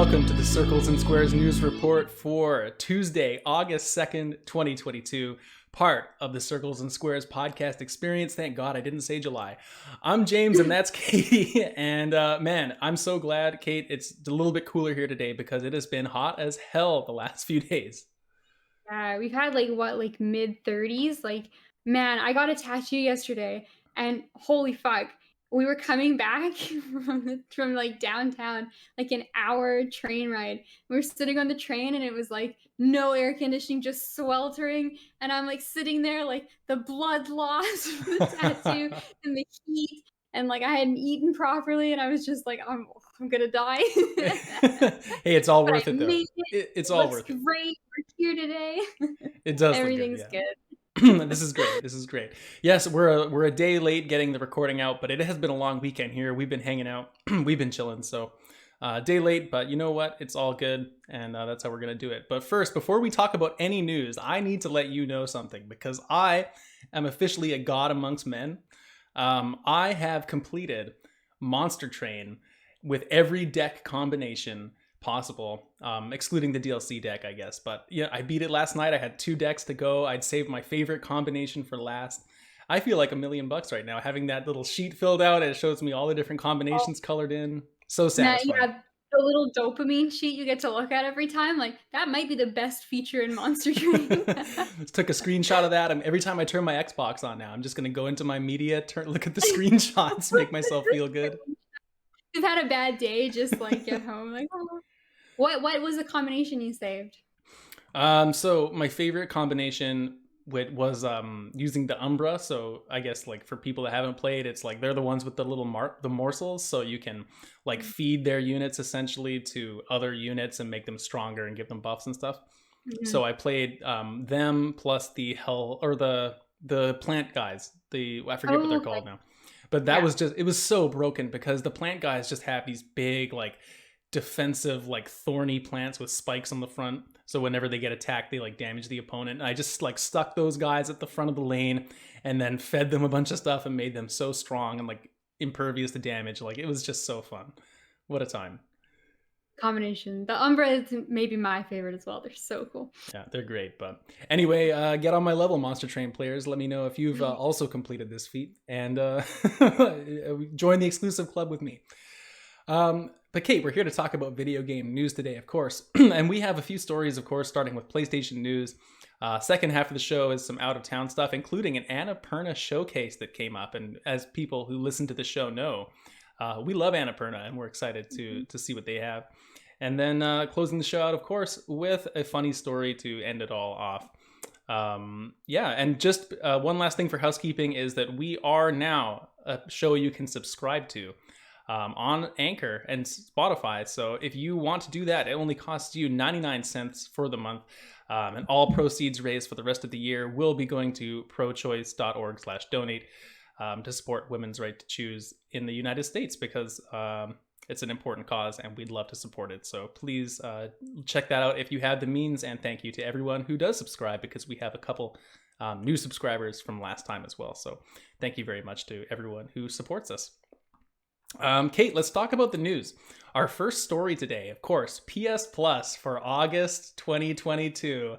welcome to the Circles and Squares News Report for Tuesday, August 2nd, 2022, part of the Circles and Squares podcast experience. Thank God I didn't say July. I'm James and that's Katie. And man, I'm so glad, Kate, it's a little bit cooler here today because it has been hot as hell the last few days. Yeah, we've had mid 30s. Man, I got a tattoo yesterday and holy fuck. We were coming back from downtown, an hour train ride. We were sitting on the train and it was no air conditioning, just sweltering. And I'm sitting there the blood loss from the tattoo and the heat. And I hadn't eaten properly and I was just I'm gonna die. Hey, it's all But worth I it though. made it. It's It all looks worth it. great. We're here today. It does Everything's look good. good. This is great. This is great. Yes, we're a day late getting the recording out, but it has been a long weekend here. We've been hanging out. We've been chilling. So day late, but you know what? It's all good. And that's how we're going to do it. But first, before we talk about any news, I need to let you know something because I am officially a god amongst men. I have completed Monster Train with every deck combination possible, excluding the DLC deck, I guess. But yeah, I beat it last night. I had 2 decks to go. I'd saved my favorite combination for last. I feel like $1,000,000 right now, having that little sheet filled out. It shows me all the different combinations colored in. So satisfying. Yeah, the little dopamine sheet you get to look at every time. That might be the best feature in Monster Train. Took a screenshot of that. Every time I turn my Xbox on now, I'm just going to go into my media, look at the screenshots, make myself feel good. You've had a bad day, just get home. Oh. What was the combination you saved? So my favorite combination was using the Umbra. So I guess for people that haven't played, it's they're the ones with the little the morsels, so you can feed their units essentially to other units and make them stronger and give them buffs and stuff. Mm-hmm. So I played them plus the the plant guys. I forget what they're called now. But that was it was so broken because the plant guys just have these big defensive thorny plants with spikes on the front, so whenever they get attacked they damage the opponent. And I just stuck those guys at the front of the lane and then fed them a bunch of stuff and made them so strong and impervious to damage. It was just so fun. What a time. Combination. The Umbra is maybe my favorite as well. They're so cool. Yeah, they're great. But anyway, get on my level, Monster Train players. Let me know if you've also completed this feat and join the exclusive club with me. But Kate, we're here to talk about video game news today, of course. And we have a few stories, of course, starting with PlayStation news. Second half of the show is some out-of-town stuff, including an Annapurna Showcase that came up. And as people who listen to the show know, we love Annapurna, and we're excited to see what they have. And then closing the show out, of course, with a funny story to end it all off. And just one last thing for housekeeping is that we are now a show you can subscribe to on Anchor and Spotify. So if you want to do that, it only costs you 99 cents for the month. And all proceeds raised for the rest of the year will be going to prochoice.org/donate to support women's right to choose in the United States because it's an important cause and we'd love to support it. So please check that out if you have the means. And thank you to everyone who does subscribe because we have a couple new subscribers from last time as well. So thank you very much to everyone who supports us. Kate, let's talk about the news. Our first story today, of course, PS Plus for August 2022.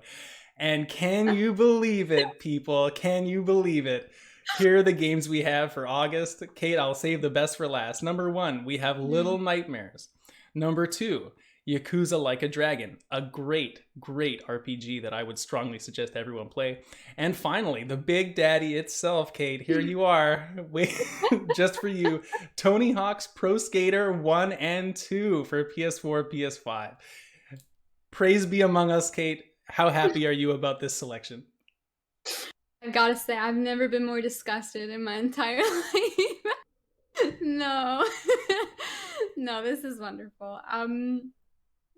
And can you believe it, people? Can you believe it? Here are the games we have for August. Kate, I'll save the best for last. Number 1, we have Little Nightmares. Number 2, Yakuza Like a Dragon, a great RPG that I would strongly suggest everyone play. And finally, the big daddy itself, Kate, here you are. Wait, just for you, Tony Hawk's Pro Skater 1 and 2 for PS4, PS5. Praise be among us, Kate. How happy are you about this selection? I've got to say, I've never been more disgusted in my entire life. No. No, this is wonderful.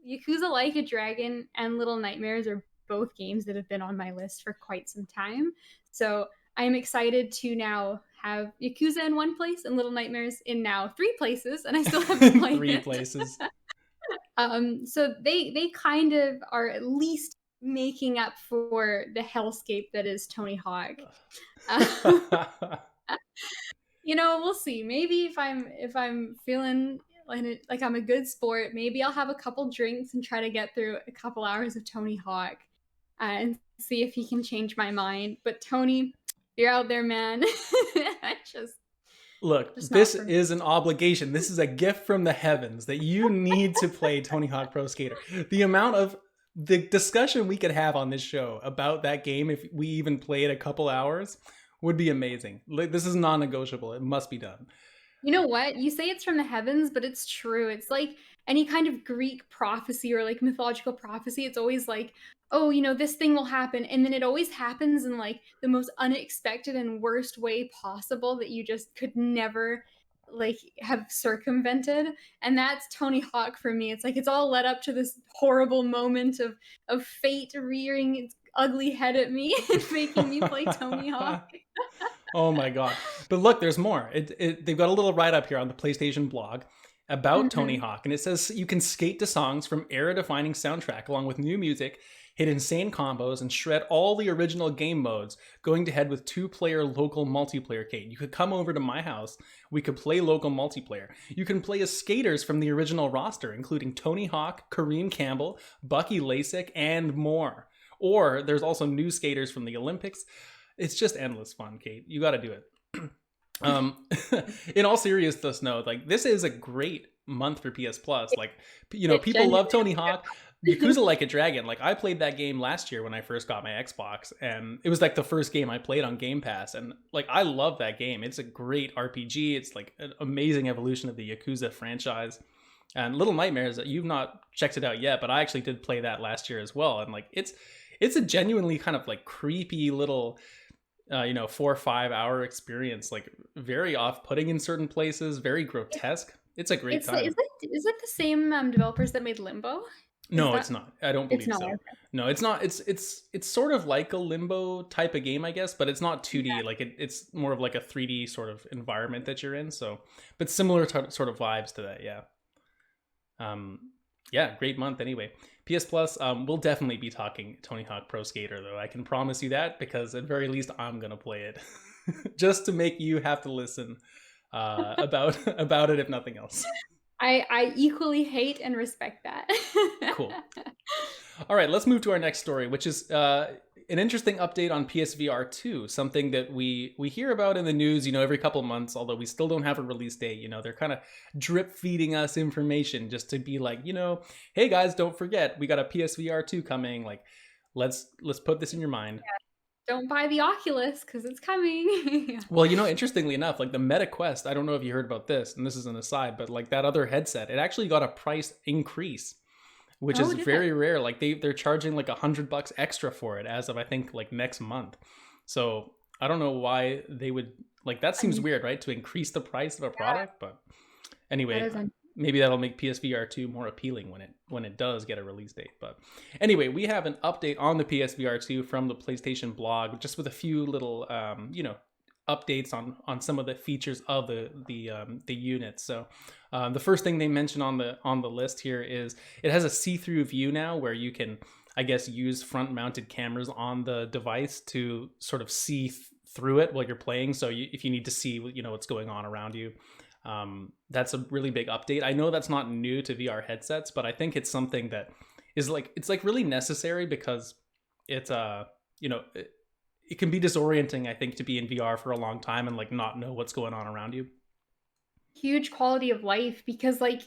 Yakuza Like a Dragon and Little Nightmares are both games that have been on my list for quite some time. So I'm excited to now have Yakuza in one place and Little Nightmares in now 3 places, and I still haven't played 3 places. So they kind of are at least making up for the hellscape that is Tony Hawk. We'll see. Maybe if I'm feeling like I'm a good sport. Maybe I'll have a couple drinks and try to get through a couple hours of Tony Hawk and see if he can change my mind. But Tony, you're out there, man. I Look, just not this for me. is an obligation. This is a gift from the heavens that you need to play Tony Hawk Pro Skater. The amount of the discussion we could have on this show about that game, if we even played a couple hours, would be amazing. Like, this is non-negotiable. It must be done. You know what? You say it's from the heavens, but it's true. It's like any kind of Greek prophecy or like mythological prophecy. It's always like, oh, this thing will happen. And then it always happens in like the most unexpected and worst way possible that you just could never like have circumvented. And that's Tony Hawk for me. It's like it's all led up to this horrible moment of fate rearing its ugly head at me and making me play Tony Hawk. Oh my god. But look, there's more. They've got a little write-up here on the PlayStation blog about Tony Hawk, and it says you can skate to songs from era-defining soundtrack along with new music, hit insane combos, and shred all the original game modes, going to head with 2-player local multiplayer. Kate, you could come over to my house. We could play local multiplayer. You can play as skaters from the original roster, including Tony Hawk, Kareem Campbell, Bucky Lasik, and more. Or there's also new skaters from the Olympics. It's just endless fun, Kate. You got to do it. In all seriousness, though, like this is a great month for PS Plus. Like, people love Tony Hawk. Yakuza Like a Dragon. Like, I played that game last year when I first got my Xbox, and it was like the first game I played on Game Pass. And like, I love that game. It's a great RPG. It's like an amazing evolution of the Yakuza franchise. And Little Nightmares, you've not checked it out yet, but I actually did play that last year as well. And like, it's a genuinely kind of like creepy little 4 or 5 hour experience, like very off-putting in certain places, very grotesque. It's a great time. Is it the same developers that made Limbo? No, it's not. I don't believe It's not. so. Okay. No, it's not. It's sort of like a Limbo type of game, I guess, but it's not 2D. Yeah. Like it's more of like a 3D sort of environment that you're in. So, but similar sort of vibes to that. Yeah. Yeah, great month anyway. PS Plus, we'll definitely be talking Tony Hawk Pro Skater, though. I can promise you that, because at very least I'm gonna play it, just to make you have to listen about it, if nothing else. I equally hate and respect that. Cool. All right, let's move to our next story, which is an interesting update on PSVR2, something that we hear about in the news, every couple months, although we still don't have a release date. They're kind of drip feeding us information just to be like, hey guys, don't forget, we got a PSVR2 coming. Like, let's put this in your mind. Yeah. Don't buy the Oculus because it's coming. Well, interestingly enough, like the Meta Quest, I don't know if you heard about this, and this is an aside, but like that other headset, it actually got a price increase, which is very rare. Like they're charging like $100 extra for it as of, I think, like next month. So I don't know why they would, like, that seems weird, right? To increase the price of a product. But anyway, maybe that'll make PSVR 2 more appealing when it does get a release date. But anyway, we have an update on the PSVR 2 from the PlayStation blog, just with a few little updates on some of the features of the unit. So the first thing they mention on the list here is it has a see-through view now, where you can, I guess, use front-mounted cameras on the device to sort of see through it while you're playing. So if you need to see what's going on around you, that's a really big update. I know that's not new to VR headsets, but I think it's something that is like, it's like really necessary, because it's it can be disorienting, I think, to be in VR for a long time and like not know what's going on around you. Huge quality of life, because like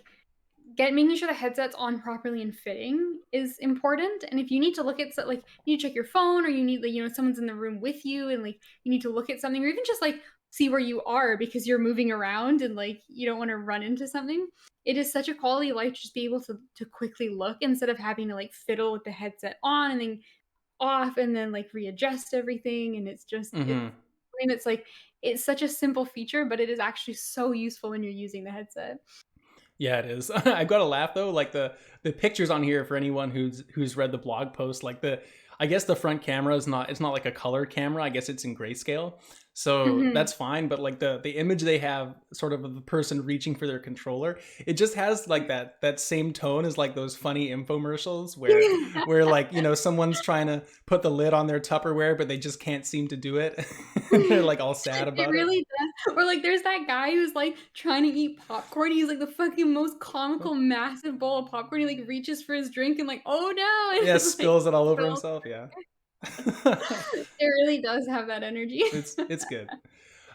making sure the headset's on properly and fitting is important. And if you need to look at like, you need to check your phone, or you need like, someone's in the room with you and like you need to look at something, or even just like see where you are because you're moving around and like you don't want to run into something, it is such a quality of life to just be able to quickly look instead of having to like fiddle with the headset on and then off and then like readjust everything. And it's just it's like, it's such a simple feature, but it is actually so useful when you're using the headset. Yeah, it is. I've got to laugh though, like the pictures on here, for anyone who's read the blog post, like I guess the front camera it's not like a color camera. I guess it's in grayscale. So that's fine, but like the image they have sort of the person reaching for their controller, it just has like that same tone as like those funny infomercials where like, someone's trying to put the lid on their Tupperware, but they just can't seem to do it. They're like all sad about it. It really does Or like there's that guy who's like trying to eat popcorn. He's like the fucking most comical, massive bowl of popcorn. He like reaches for his drink and like, oh no, and Yeah, it's like spills it all over spills. himself. Yeah. It really does have that energy. It's good.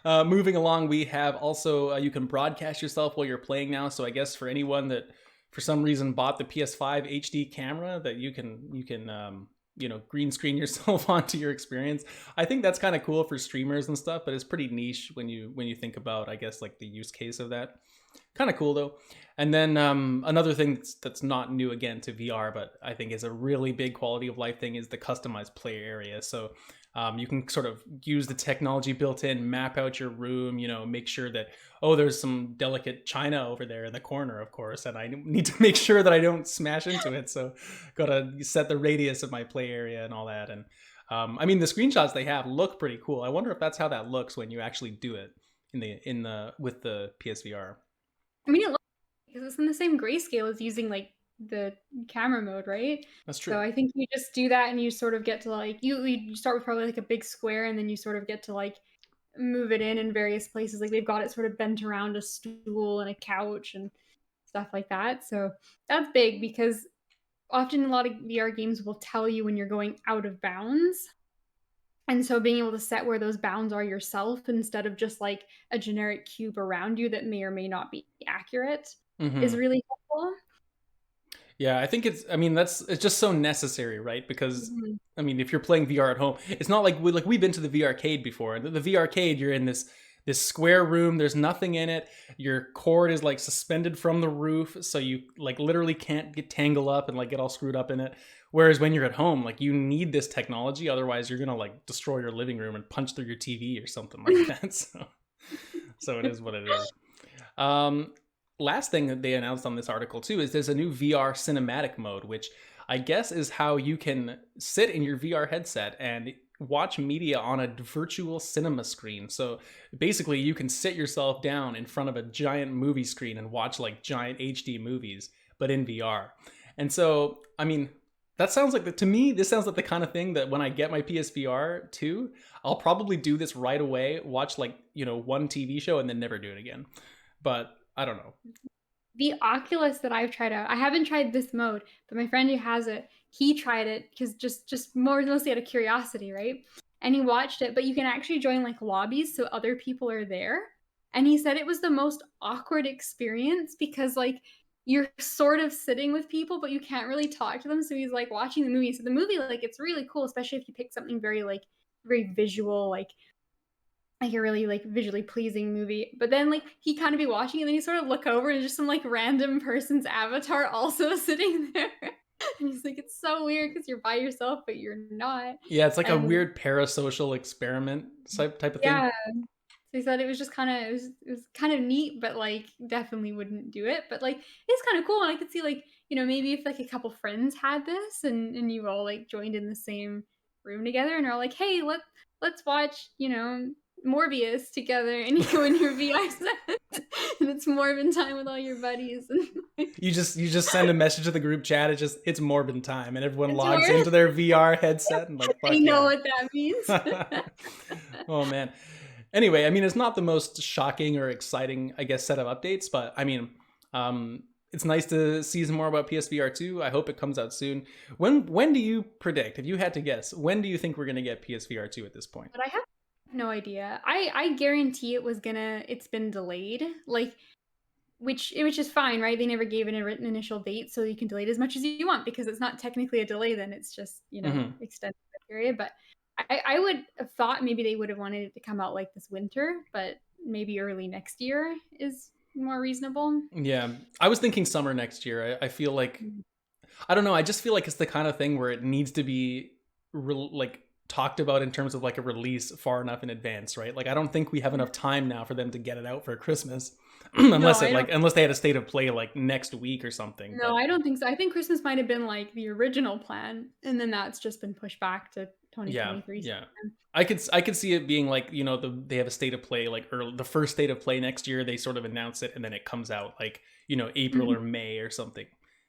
Moving along, we have also you can broadcast yourself while you're playing now. So I guess for anyone that for some reason bought the PS5 HD camera, that you can green screen yourself onto your experience. I think that's kind of cool for streamers and stuff, but it's pretty niche when you think about, I guess, like the use case of that. Kind of cool though. And then another thing that's not new again to VR, but I think is a really big quality of life thing, is the customized play area. So you can sort of use the technology built in, map out your room, make sure that, oh, there's some delicate china over there in the corner, of course, and I need to make sure that I don't smash into it. So gotta set the radius of my play area and all that. And I mean, the screenshots they have look pretty cool. I wonder if that's how that looks when you actually do it in the with the PSVR. I mean, it looks because it's in the same grayscale as using like the camera mode, right? That's true. So I think you just do that and you sort of get to like you start with probably like a big square and then you sort of get to like move it in various places. Like they've got it sort of bent around a stool and a couch and stuff like that. So that's big because often a lot of VR games will tell you when you're going out of bounds. And so being able to set where those bounds are yourself instead of just like a generic cube around you that may or may not be accurate is Hmm. really helpful. Yeah, I think it's just so necessary, right? Because Mhm. I mean, if you're playing VR at home, it's not like we've been to the VR arcade before. The VR arcade, you're in this square room. There's nothing in it. Your cord is like suspended from the roof, so you like literally can't get tangled up and like get all screwed up in it. Whereas when you're at home, like you need this technology, otherwise you're gonna like destroy your living room and punch through your TV or something like that. So it is what it is. Um, Last thing that they announced on this article too is there's a new VR cinematic mode, which I guess is how you can sit in your VR headset and watch media on a virtual cinema screen. So basically, you can sit yourself down in front of a giant movie screen and watch like giant HD movies, but in VR. And so, I mean, that sounds like to me, this sounds like the kind of thing that when I get my PSVR 2, I'll probably do this right away, watch like, one TV show and then never do it again. But I don't know. The Oculus that I've tried out, I haven't tried this mode, but my friend who has it, he tried it because just mostly out of curiosity, right? And he watched it, but you can actually join like lobbies so other people are there. And he said it was the most awkward experience because like you're sort of sitting with people, but you can't really talk to them. So he's like watching the movie. So the movie, like, it's really cool, especially if you pick something very visual, like a really like visually pleasing movie. But then like he kind of be watching and then you sort of look over and just some like random person's avatar also sitting there. And he's like, it's so weird because you're by yourself, but you're not. Yeah, it's like a And weird parasocial experiment type of thing. yeah. So he said it was just kind of it was kind of neat, but like definitely wouldn't do it. But like it's kind of cool, and I could see like maybe if like a couple friends had this and you all like joined in the same room together and are like, hey, let's watch Morbius together, and you go in your VR set, and it's Morbin time with all your buddies, and like, You just send a message to the group chat. It's Morbin time, and everyone it's logs Morbin. into their VR headset and like I fuck know yeah. what that means. Oh man. Anyway, I mean, it's not the most shocking or exciting, I guess, set of updates, but I mean, it's nice to see some more about PSVR 2. I hope it comes out soon. When do you predict, if you had to guess, when do you think we're gonna get PSVR 2 at this point? But I have no idea. I guarantee it's been delayed. Like which is fine, right? They never gave it a written initial date, so you can delay it as much as you want because it's not technically a delay. Then it's just Hmm. extended the period. But I would have thought maybe they would have wanted it to come out like this winter, but maybe early next year is more reasonable. Yeah, I was thinking summer next year. I feel like I don't know. I just feel like it's the kind of thing where it needs to be like talked about in terms of like a release far enough in advance, right? Like I don't think we have enough time now for them to get it out for Christmas, No, unless they had a state of play like next week or something. no, But I don't think so. I think Christmas might have been like the original plan, and then that's just been pushed back to yeah, 2023. yeah, I could see it being like they have a state of play like early, the first state of play next year. They sort of announce it and then it comes out like April Mhm, or May or something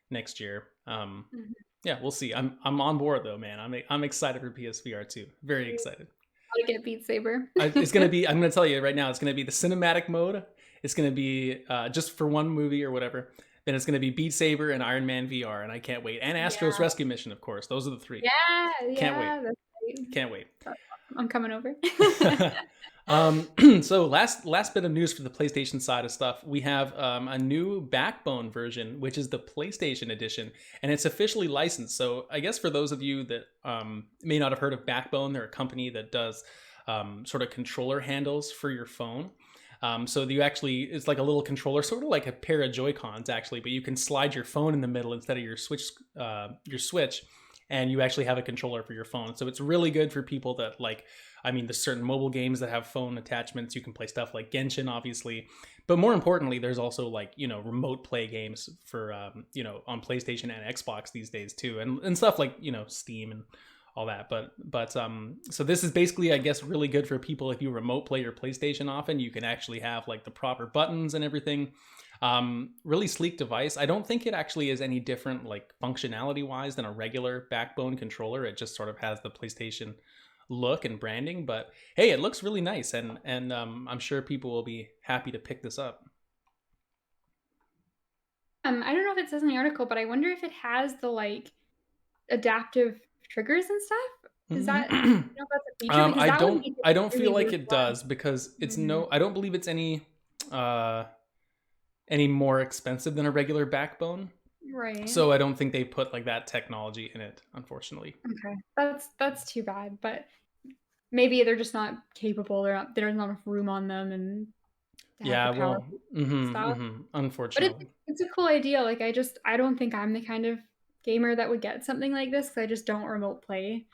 next year. mhm. Yeah, we'll see. I'm on board though, man. I'm excited for PSVR 2. Very excited. how to get Beat Saber. It's gonna be. I'm gonna tell you right now. It's gonna be the cinematic mode. It's gonna be just for one movie or whatever. Then it's gonna be Beat Saber and Iron Man VR, and I can't wait. And Astro's Yeah. Rescue Mission, of course. Those are the three. Yeah, Can't wait. yeah, that's great. Can't wait. I'm coming over. So last bit of news for the PlayStation side of stuff, we have a new Backbone version, which is the PlayStation edition, and it's officially licensed. So I guess for those of you that may not have heard of Backbone, they're a company that does sort of controller handles for your phone. So you actually, it's like a little controller, sort of like a pair of Joy-Cons actually, but you can slide your phone in the middle instead of your Switch, and you actually have a controller for your phone. So it's really good for people that like, I mean, there's certain mobile games that have phone attachments. You can play stuff like Genshin, obviously. But more importantly, there's also like, remote play games for, on PlayStation and Xbox these days too. And stuff like, Steam and all that. But so this is basically, I guess, really good for people if you remote play your PlayStation often. You can actually have like the proper buttons and everything. Really sleek device. I don't think it actually is any different like functionality wise than a regular Backbone controller. It just sort of has the PlayStation look and branding, but hey, it looks really nice, and I'm sure people will be happy to pick this up. I don't know if it says in the article, but I wonder if it has the like adaptive triggers and stuff. Is that I don't know if that's a feature? Because that would make it I don't really, feel like really it fun. does because it's I don't believe it's any more expensive than a regular Backbone. Right. So I don't think they put like that technology in it, unfortunately. Okay. That's too bad, but maybe they're just not capable. There's not enough room on them and to have the power stuff. But unfortunately. it's a cool idea. Like I don't think I'm the kind of gamer that would get something like this because I just don't remote play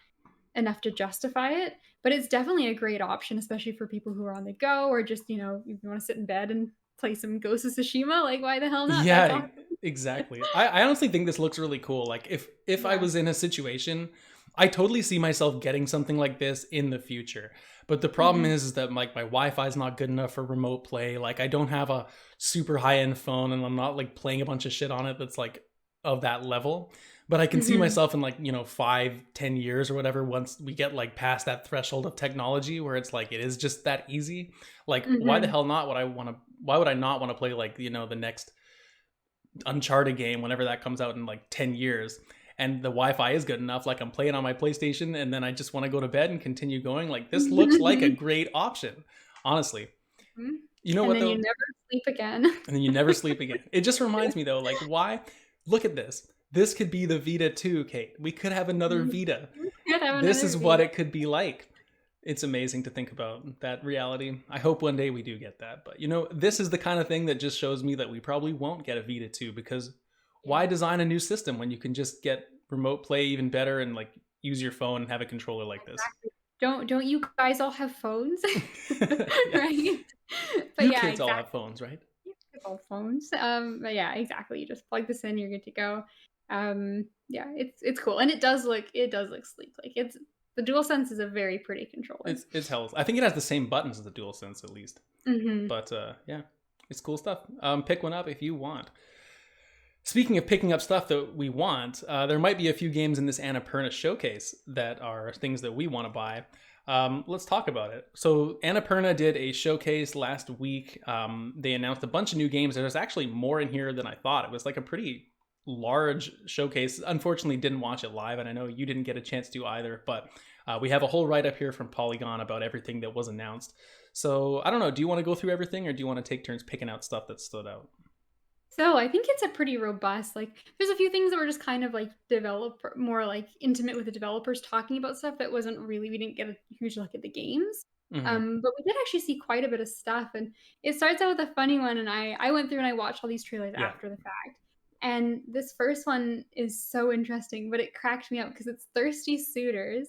enough to justify it. But it's definitely a great option, especially for people who are on the go or just, if you want to sit in bed and play some Ghost of Tsushima, like why the hell not? Yeah, That's awesome. exactly. I honestly think this looks really cool. Like if I was in a situation, I totally see myself getting something like this in the future. But the problem is that like my Wi-Fi is not good enough for remote play. Like I don't have a super high-end phone and I'm not like playing a bunch of shit on it that's like of that level. But I can see myself in like, 5-10 years or whatever, once we get like past that threshold of technology where it's like it is just that easy. Like why the hell not why would I not want to play like, the next Uncharted game whenever that comes out in like 10 years and the Wi-Fi is good enough, like I'm playing on my PlayStation and then I just want to go to bed and continue going. Like this looks like a great option, honestly. You know and what then though? you never sleep again. And then you never sleep again. It just reminds me though, like why? Look at this. This could be the Vita 2, Kate. We could have another Vita. This is what it could be like. It's amazing to think about that reality. I hope one day we do get that. But this is the kind of thing that just shows me that we probably won't get a Vita 2 because why design a new system when you can just get remote play even better and like use your phone and have a controller like this? Don't you guys all have phones? Right? But you yeah, kids all have phones, right? All phones. But yeah, exactly. You just plug this in, you're good to go. Yeah, it's cool, and it does look sleek. Like the DualSense is a very pretty controller. It's hell. I think it has the same buttons as the DualSense at least. But yeah, it's cool stuff. Pick one up if you want. Speaking of picking up stuff that we want, there might be a few games in this Annapurna Showcase that are things that we want to buy. Let's talk about it. So Annapurna did a showcase last week. They announced a bunch of new games. There's actually more in here than I thought. It was like a pretty large showcase. Unfortunately, didn't watch it live, and I know you didn't get a chance to either, but we have a whole write-up here from Polygon about everything that was announced. So I don't know, do you want to go through everything or do you want to take turns picking out stuff that stood out? So I think it's a pretty robust, like there's a few things that were just kind of like more like intimate with the developers talking about stuff that we didn't get a huge look at the games. But we did actually see quite a bit of stuff, and it starts out with a funny one, and I went through and I watched all these trailers after the fact. And this first one is so interesting, but it cracked me up because it's Thirsty Suitors.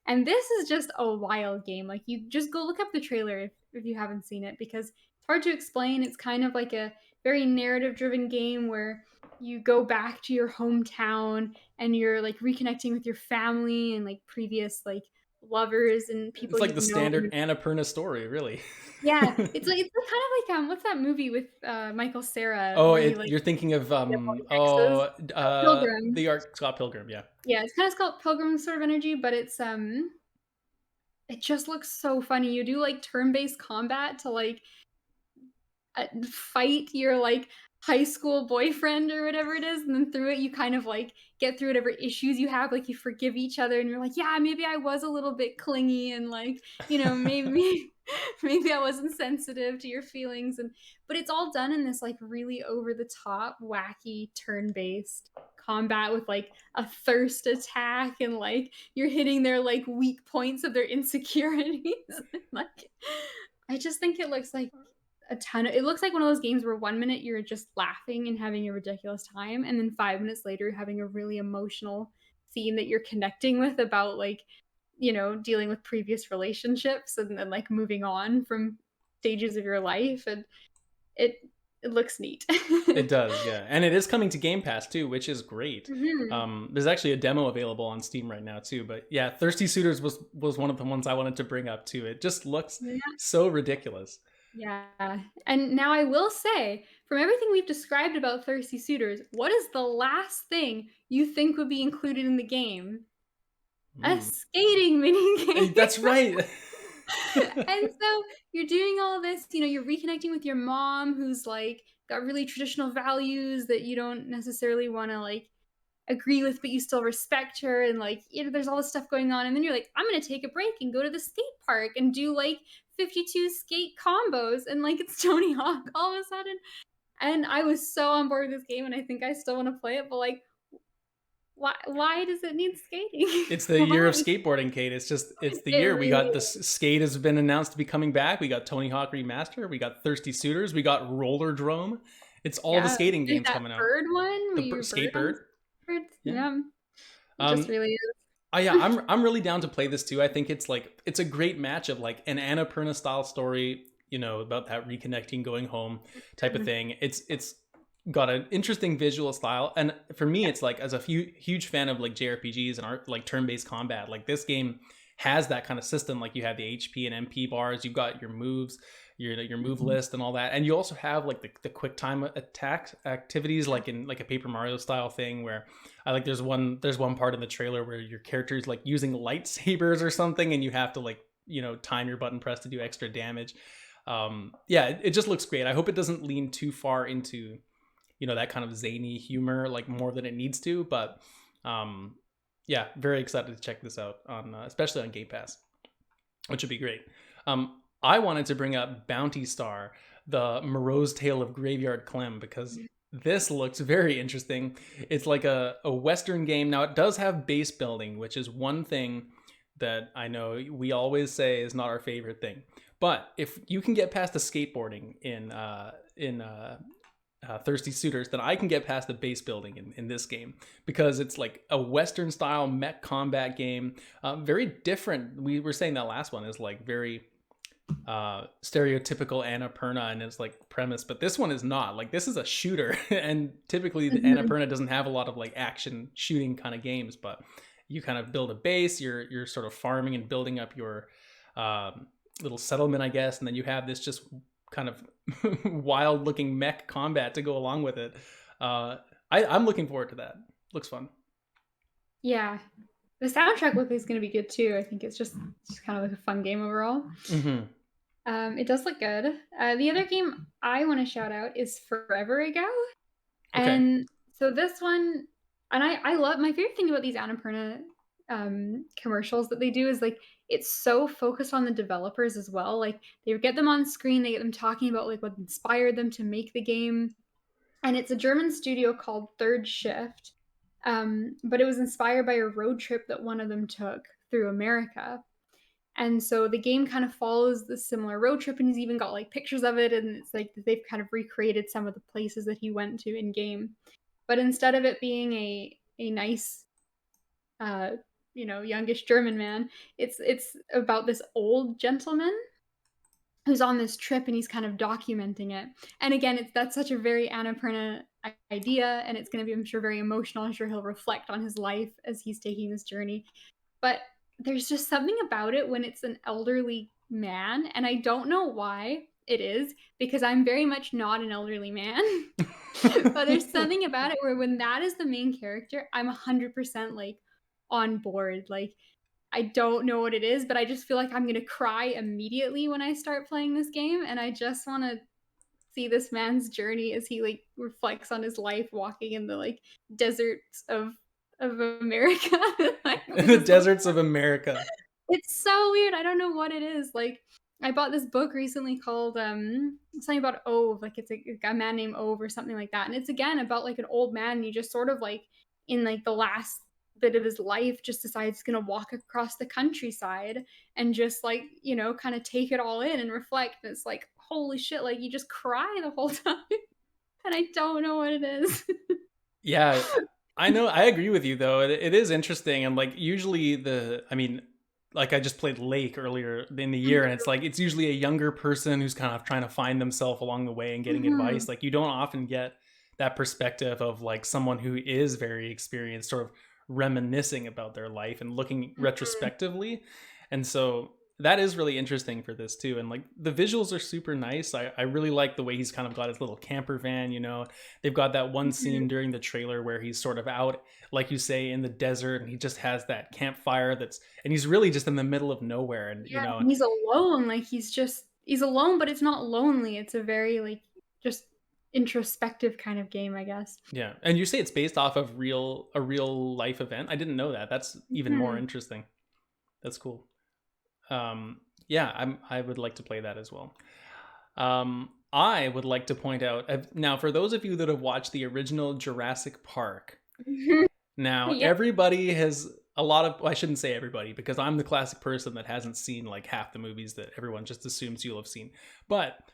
And this is just a wild game. Like you just go look up the trailer if you haven't seen it, because it's hard to explain. It's kind of like a very narrative driven game where you go back to your hometown and you're like reconnecting with your family and like previous like lovers and people. It's like the standard Annapurna story, really. Yeah, it's kind of like what's that movie with Michael Cera? Oh, you're thinking of Pilgrim. the Scott Pilgrim, yeah. Yeah, it's kind of Scott Pilgrim sort of energy, but it's it just looks so funny. You do like turn-based combat to like fight your like high school boyfriend or whatever it is, and then through it you kind of like get through whatever issues you have, like you forgive each other and you're like, yeah, maybe I was a little bit clingy and like, maybe maybe I wasn't sensitive to your feelings. And but it's all done in this like really over the top wacky turn-based combat with like a thirst attack, and like you're hitting their like weak points of their insecurities. Like I just think it looks like it looks like one of those games where 1 minute you're just laughing and having a ridiculous time, and then 5 minutes later you're having a really emotional scene that you're connecting with about like, dealing with previous relationships and then like moving on from stages of your life. And it it looks neat. It does, yeah, and it is coming to Game Pass too, which is great. Mhm. There's actually a demo available on Steam right now too. But yeah, Thirsty Suitors was one of the ones I wanted to bring up too. It just looks Yeah. so ridiculous. Yeah. And now I will say, from everything we've described about Thirsty Suitors, what is the last thing you think would be included in the game? A Mm. skating mini game. That's right. And so you're doing all this, you're reconnecting with your mom who's like got really traditional values that you don't necessarily want to like agree with, but you still respect her. And like, there's all this stuff going on. And then you're like, I'm going to take a break and go to the skate park and do like 52 skate combos. And like, it's Tony Hawk all of a sudden. And I was so on board with this game. And I think I still want to play it. But like, why does it need skating? It's the year Why? of skateboarding, Kate. It's the It year. We got really the skate has been announced to be coming back. We got Tony Hawk Remaster. We got Thirsty Suitors. We got Roller Drome. It's all the Yeah, skating like games that coming out. bird one where The you're bird on skatebird. birds. Yeah. Yeah, it just Um, really yeah, is. I'm really down to play this too. I think it's a great match of like an Annapurna style story, about that reconnecting, going home type of Mhm. thing. It's got an interesting visual style, and for me, it's like as a huge fan of like JRPGs and art, like turn-based combat. Like this game has that kind of system. Like you have the HP and MP bars, you've got your moves, your move Mhm. list and all that, and you also have like the quick time attack activities, like in like a Paper Mario style thing where I like there's one part in the trailer where your character is like using lightsabers or something, and you have to like time your button press to do extra damage. Yeah, it just looks great. I hope it doesn't lean too far into that kind of zany humor like more than it needs to, but yeah, very excited to check this out on especially on Game Pass, which would be great. I wanted to bring up Bounty Star, the Morose Tale of Graveyard Clem, because this looks very interesting. It's like a Western game. Now, it does have base building, which is one thing that I know we always say is not our favorite thing. But if you can get past the skateboarding in Thirsty Suitors, then I can get past the base building in this game, because it's like a Western style mech combat game. Very different. We were saying that last one is like very stereotypical Annapurna and its like premise, but this one is not. Like this is a shooter, and typically the Mhm. Annapurna doesn't have a lot of like action shooting kind of games, but you kind of build a base. You're sort of farming and building up your little settlement, I guess, and then you have this just kind of wild looking mech combat to go along with it. I'm looking forward to that. Looks fun. Yeah. The soundtrack look is gonna be good too. I think it's just kind of like a fun game overall. Mm-hmm. It does look good. The other game I want to shout out is Forever Ago. Okay. And so this one, and I love my favorite thing about these Annapurna commercials that they do is like it's so focused on the developers as well. Like they get them on screen, they get them talking about like what inspired them to make the game. And it's a German studio called Third Shift. But it was inspired by a road trip that one of them took through America. And so the game kind of follows the similar road trip, and he's even got like pictures of it, and it's like they've kind of recreated some of the places that he went to in game. But instead of it being a nice uh youngish German man, it's about this old gentleman who's on this trip and he's kind of documenting it. And again, that's such a very Annapurna idea, and it's going to be, I'm sure, very emotional. I'm sure he'll reflect on his life as he's taking this journey. But there's just something about it when it's an elderly man, and I don't know why it is, because I'm very much not an elderly man. But there's something about it where when that is the main character, I'm 100% like on board. Like I don't know what it is, but I just feel like I'm gonna cry immediately when I start playing this game, and I just wanna see this man's journey as he, like, reflects on his life walking in the, like, deserts of America. Like, In it the just looks deserts of America. it's so weird, I don't know what it is, like, I bought this book recently called, something about Ove, like, it's a man named Ove or something like that, and it's, again, about, like, an old man, and he just sort of, like, in, like, the last bit of his life, just decides he's gonna walk across the countryside and just, like, kinda take it all in and reflect, and it's like, holy shit, like, you just cry the whole time, and I don't know what it is. Yeah, I know. I agree with you though. It is interesting, and like usually I mean, like I just played Lake earlier in the year, and it's like it's usually a younger person who's kind of trying to find themselves along the way and getting advice. Mhm. Like you don't often get that perspective of like someone who is very experienced, sort of reminiscing about their life and looking Mhm. retrospectively, and so that is really interesting for this too. And like the visuals are super nice. I really like the way he's kind of got his little camper van, they've got that one Mhm. scene during the trailer where he's sort of out, like you say, in the desert, and he just has that campfire and he's really just in the middle of nowhere. And, Yeah, and he's alone, like, he's alone, but it's not lonely, it's a very, like, just introspective kind of game, I guess. yeah. And you say it's based off of a real life event. I didn't know that. That's even more Mhm. interesting. That's cool. Yeah, I would like to play that as well. I would like to point out now for those of you that have watched the original Jurassic Park. Now, Yeah. everybody has a lot of, well, I shouldn't say everybody because I'm the classic person that hasn't seen like half the movies that everyone just assumes you'll have seen. But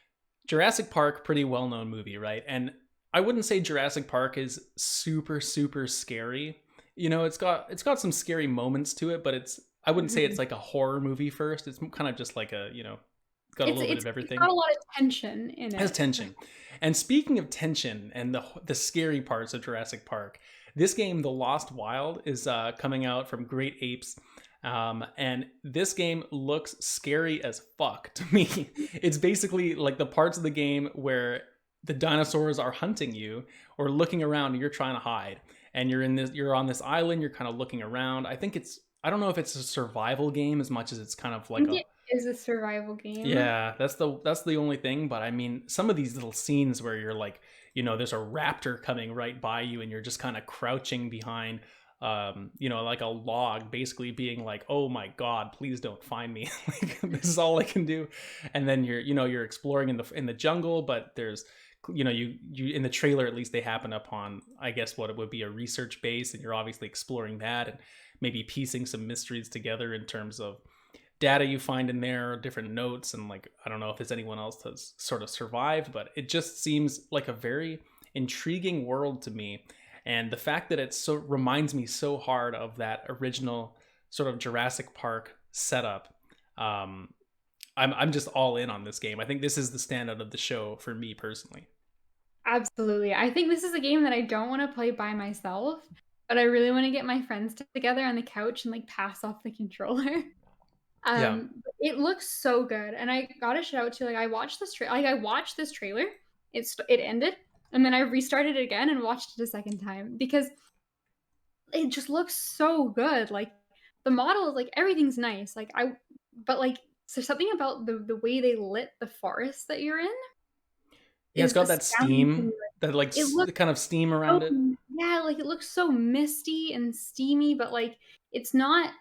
Jurassic Park, pretty well known movie, right? And I wouldn't say Jurassic Park is super, super scary. It's got some scary moments to it, but I wouldn't say it's Mhm. like a horror movie first. It's kind of just like it's got a It's little bit it's of it's everything. got a lot of tension in Has it, for tension. And speaking of tension and the scary parts of Jurassic Park, this game, The Lost Wild, is coming out from Great Apes. And this game looks scary as fuck to me. It's basically like the parts of the game where the dinosaurs are hunting you or looking around and you're trying to hide. And you're on this island, you're kind of looking around. I don't know if it's a survival game as much as it's kind of I like think a it is a survival game. yeah, that's the only thing. But I mean, some of these little scenes where you're like, there's a raptor coming right by you, and you're just kind of crouching behind, like a log, basically being like, "Oh my god, please don't find me! Like this is all I can do." And then you're exploring in the jungle, but there's, you in the trailer at least they happen upon, I guess what it would be a research base, and you're obviously exploring that and maybe piecing some mysteries together in terms of data you find in there, different notes, and like I don't know if there's anyone else that's sort of survived, but it just seems like a very intriguing world to me. And the fact that it so reminds me so hard of that original sort of Jurassic Park setup, um, I'm just all in on this game. I think this is the standout of the show for me personally. Absolutely. I think this is a game that I don't wanna play by myself, but I really wanna get my friends together on the couch and, like, pass off the controller. Yeah, It looks so good, and I gotta shout out to, like, I watched this trailer, it ended, and then I restarted it again and watched it a second time because it just looks so good, like, the model, like, everything's nice, but, like, so something about the way they lit the forest that you're in yeah, it's is got that astounding to steam, me, that like it looks the kind of steam so around it. yeah, like, it looks so misty and steamy, but, like, it's not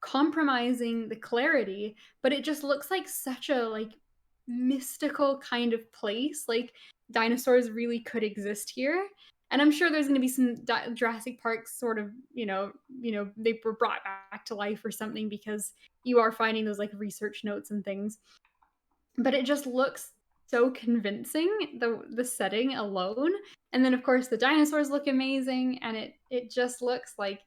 compromising the clarity, but it just looks like such a, like, mystical kind of place, like, dinosaurs really could exist here, and I'm sure there's gonna be some Jurassic Park sort of, they were brought back to life or something because you are finding those, like, research notes and things. But it just looks so convincing, the setting alone, and then, of course, the dinosaurs look amazing, and it just looks like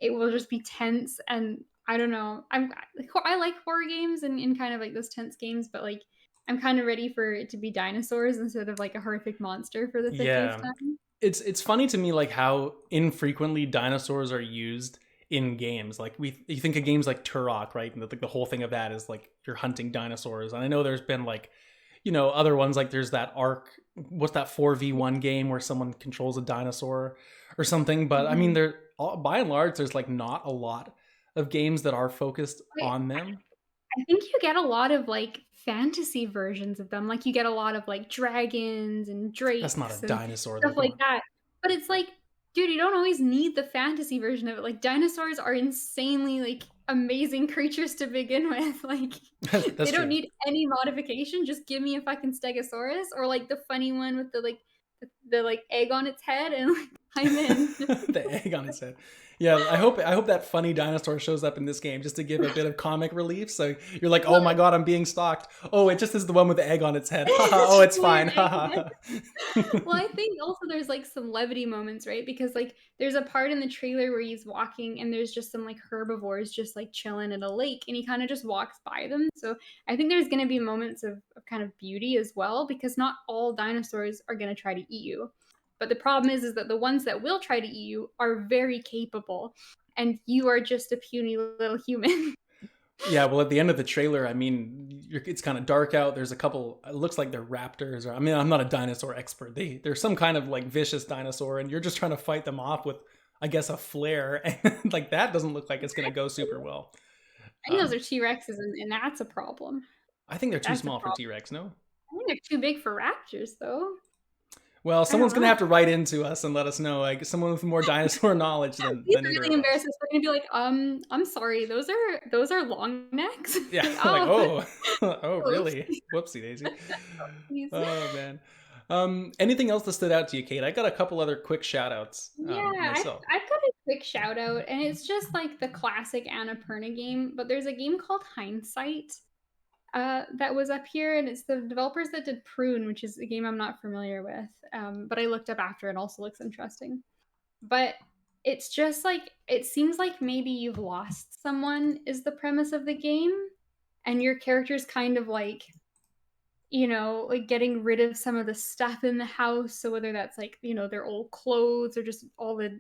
it will just be tense, and I don't know, I like horror games and kind of like those tense games, but, like, I'm kinda ready for it to be dinosaurs instead of, like, a horrific monster for the 50th Yeah. time. It's funny to me like how infrequently dinosaurs are used in games. Like you think of games like Turok, right? And the whole thing of that is like you're hunting dinosaurs. And I know there's been like, other ones like there's that Ark, what's that 4v1 game where someone controls a dinosaur or something. But I mean, Mhm. by and large, there's like not a lot of games that are focused I on them. I think you get a lot of, like, fantasy versions of them, like, you get a lot of, like, dragons and That's not a drakes and dinosaur though, stuff come like on. that, but it's like, dude, you don't always need the fantasy version of it, like, dinosaurs are insanely, like, amazing creatures to begin with, like, That's they don't true. need any modification, just give me a fucking Stegosaurus or, like, the funny one with the, like, like, egg on its head and, like, I'm in. The egg on his head. Yeah, I hope that funny dinosaur shows up in this game just to give a bit of comic relief. So you're like, oh Well, my god, I'm being stalked. Oh, it just is the one with the egg on its head. Haha. it's Oh, just it's a weird fine. egg head. Haha. Well, I think also there's, like, some levity moments, right? Because, like, there's a part in the trailer where he's walking and there's just some, like, herbivores just, like, chilling at a lake, and he kinda just walks by them, so I think there's gonna be moments of kind of beauty as well, because not all dinosaurs are gonna try to eat you. But the problem is that the ones that will try to eat you are very capable, and you are just a puny little human. Yeah, well, at the end of the trailer, I mean, it's kind of dark out. There's a couple. It looks like they're raptors, or I mean, I'm not a dinosaur expert. They're some kind of like vicious dinosaur, and you're just trying to fight them off with, I guess, a flare, and like that doesn't look like it's gonna go super well. I think those Um, are T-Rexes, and that's a problem. I think they're too That's a small for problem. T Rex. No. I think they're too big for raptors, though. Well, I don't someone's gonna know. have to write into us and let us know, like someone with more dinosaur knowledge than These than are either really of us. embarrassing. We're gonna be like, I'm sorry, those are long necks?" Yeah, Like, like "Oh, oh, oh, oops, really? Whoopsie daisy. oopsies." Oh man. Anything else that stood out to you, Kate? I got a couple other quick shout outs Yeah, myself. I've got a quick shout out, and it's just like the classic Annapurna game, but there's a game called Hindsight, that was up here, and it's the developers that did Prune, which is a game I'm not familiar with, but I looked up after, it also looks interesting. But it's just like it seems like maybe you've lost someone is the premise of the game, and your character's kind of like, like getting rid of some of the stuff in the house. So whether that's like, their old clothes or just all the,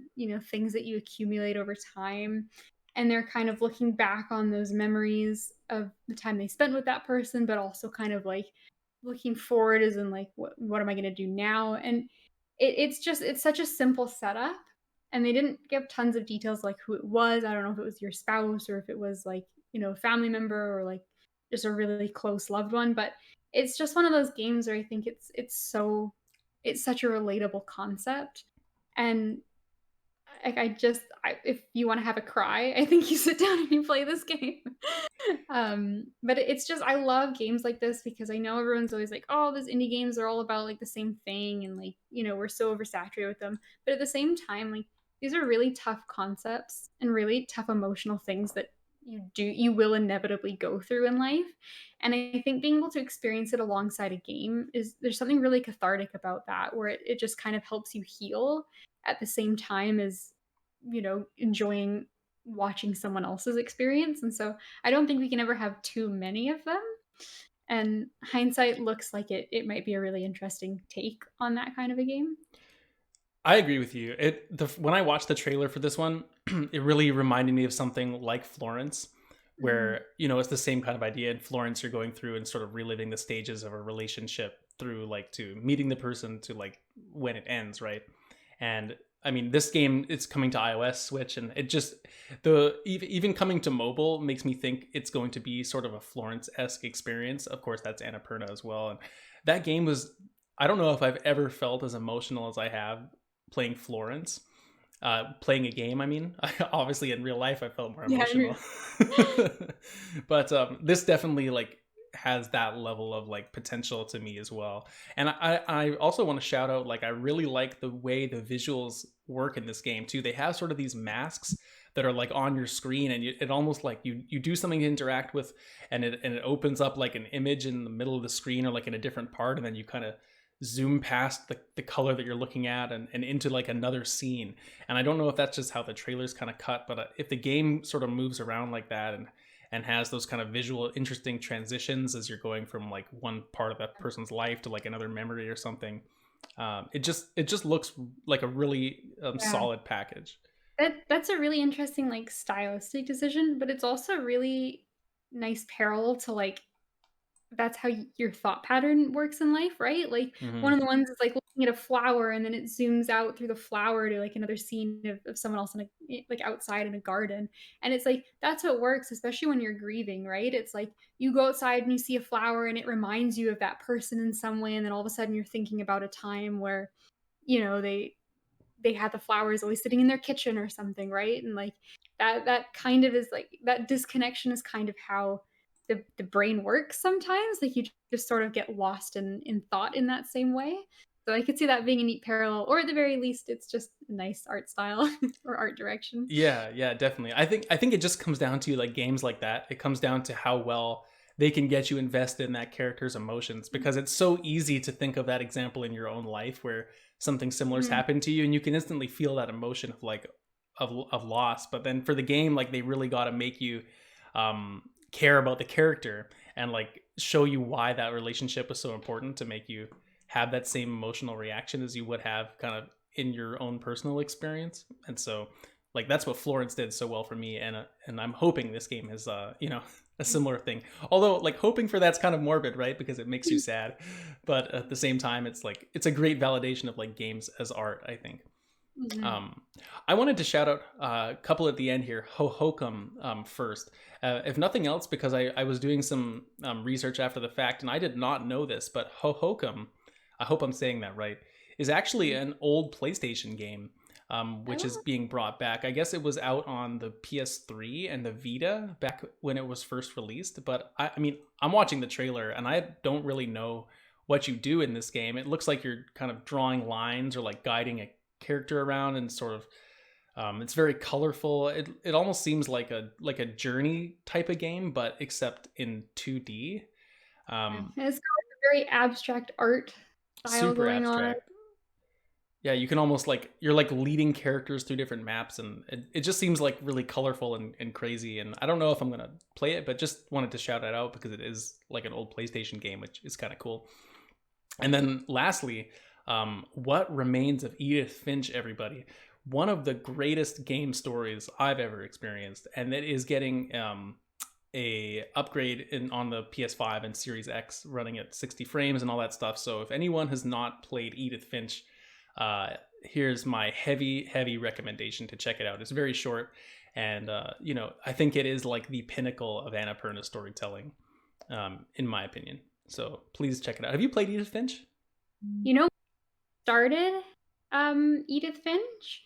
things that you accumulate over time. And they're kind of looking back on those memories of the time they spent with that person, but also kind of like looking forward as in like what am I gonna do now? And it's such a simple setup. And they didn't give tons of details like who it was. I don't know if it was your spouse or if it was like, a family member or like just a really close loved one, but it's just one of those games where I think it's such a relatable concept, and if you wanna have a cry, I think you sit down and you play this game. But it's just I love games like this because I know everyone's always like, "Oh, these indie games are all about, like, the same thing," and, like, we're so oversaturated with them. But at the same time, like, these are really tough concepts and really tough emotional things that you will inevitably go through in life, and I think being able to experience it alongside a game is there's something really cathartic about that, where it just kind of helps you heal at the same time as, enjoying watching someone else's experience, and so I don't think we can ever have too many of them, and Hindsight looks like it might be a really interesting take on that kind of a game. I agree with you. When I watched the trailer for this one, it really reminded me of something like Florence, Mhm. where it's the same kind of idea. In Florence, you're going through and sort of reliving the stages of a relationship through like to meeting the person to like when it ends, right? And I mean, this game it's coming to iOS, Switch, and it just even coming to mobile makes me think it's going to be sort of a Florence-esque experience. Of course, that's Annapurna as well, and that game was. I don't know if I've ever felt as emotional as I have playing Florence. Playing a game, I mean. Obviously, in real life, I felt more Yeah, emotional. But this definitely like has that level of like potential to me as well. And I also want to shout out like I really like the way the visuals work in this game too. They have sort of these masks that are like on your screen, and it almost like you do something to interact with, and it opens up like an image in the middle of the screen or like in a different part, and then you kind of zoom past the color that you're looking at and into like another scene. And I don't know if that's just how the trailers kind of cut, but if the game sort of moves around like that and has those kind of visual interesting transitions as you're going from like one part of that person's life to like another memory or something, it just looks like a really yeah. solid package. That's a really interesting, like, stylistic decision, but it's also a really nice parallel to, like, that's how your thought pattern works in life, right? Like, one Hmm. of the ones is like looking at a flower and then it zooms out through the flower to like another scene of someone else in like outside in a garden. And it's like that's what works, especially when you're grieving, right? It's like you go outside and you see a flower and it reminds you of that person in some way, and then all of a sudden you're thinking about a time where, they had the flowers always sitting in their kitchen or something, right? And like that kind of is like that disconnection is kind of how the brain works sometimes. Like you just sort of get lost in thought in that same way. So I could see that being a neat parallel, or at the very least, it's just a nice art style or art direction. Yeah, yeah, definitely. I think it just comes down to like games like that. It comes down to how well they can get you invested in that character's emotions, because it's so easy to think of that example in your own life where something similar has Mhm. happened to you and you can instantly feel that emotion of like of loss. But then for the game, like they really got to make you care about the character and like show you why that relationship was so important to make you have that same emotional reaction as you would have kind of in your own personal experience. And so like that's what Florence did so well for me, and I'm hoping this game is a similar thing. Although like hoping for that's kind of morbid, right? Because it makes you sad. But at the same time it's like it's a great validation of like games as art, I think. Mhm. um, I wanted to shout out a couple at the end here. Hohokum first. If nothing else, because I was doing some research after the fact, and I did not know this, but Hohokum, I hope I'm saying that right, is actually an old PlayStation game, which is Oh, being brought back. I guess it was out on the PS3 and the Vita back when it was first released. But I mean, I'm watching the trailer, and I don't really know what you do in this game. It looks like you're kind of drawing lines or like guiding a character around, and sort of it's very colorful. It almost seems like a journey type of game, but except in 2D. yeah. um And it's got a very abstract art style Super going on. abstract. Yeah, you can almost like you're like leading characters through different maps, and it just seems like really colorful and crazy. And I don't know if I'm gonna play it, but just wanted to shout it out because it is like an old PlayStation game, which is kind of cool. And then lastly, what remains of Edith Finch, everybody? One of the greatest game stories I've ever experienced, and it is getting a upgrade on the PS5 and Series X, running at 60 frames and all that stuff. So if anyone has not played Edith Finch, here's my heavy recommendation to check it out. It's very short, and I think it is like the pinnacle of Annapurna storytelling, in my opinion. So please check it out. Have you played Edith Finch? You know, started Edith Finch,